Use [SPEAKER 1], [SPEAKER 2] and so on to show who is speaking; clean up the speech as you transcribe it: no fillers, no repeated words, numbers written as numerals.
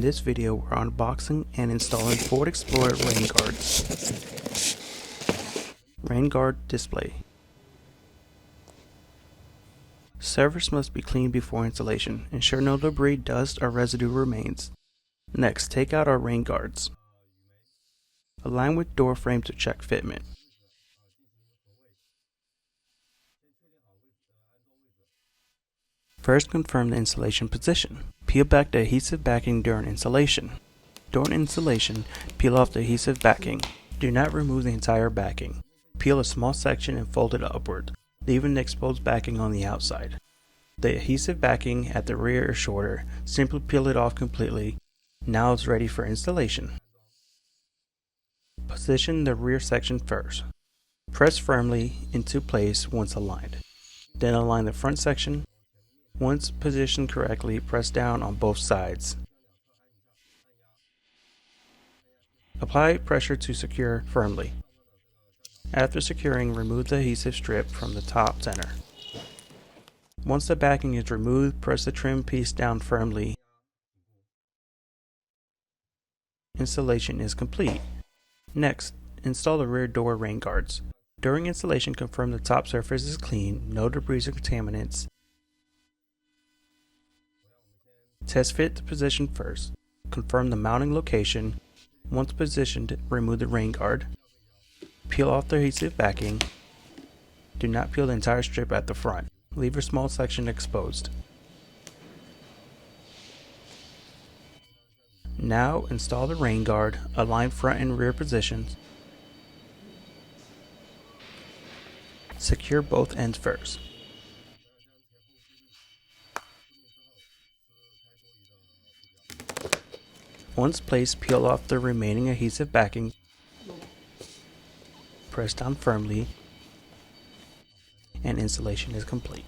[SPEAKER 1] this video, we're unboxing and installing Ford Explorer rain guards. Rain guard display. Surface must be cleaned before installation. Ensure no debris, dust, or residue remains. Next, take out our rain guards. Align with door frame to check fitment. First, confirm the installation position. Peel back the adhesive backing during installation. During installation, peel off the adhesive backing. Do not remove the entire backing. Peel a small section and fold it upward, leaving the exposed backing on the outside. The adhesive backing at the rear is shorter. Simply peel it off completely. Now it's ready for installation. Position the rear section first. Press firmly into place once aligned. Then align the front section. Once positioned correctly, press down on both sides. Apply pressure to secure firmly. After securing, remove the adhesive strip from the top center. Once the backing is removed, press the trim piece down firmly. Installation is complete. Next, install the rear door rain guards. During installation, confirm the top surface is clean, no debris or contaminants. Test fit the position first. Confirm the mounting location. Once positioned, remove the rain guard. Peel off the adhesive backing. Do not peel the entire strip at the front. Leave a small section exposed. Now install the rain guard. Align front and rear positions. Secure both ends first. Once placed, peel off the remaining adhesive backing. Press down firmly, and installation is complete.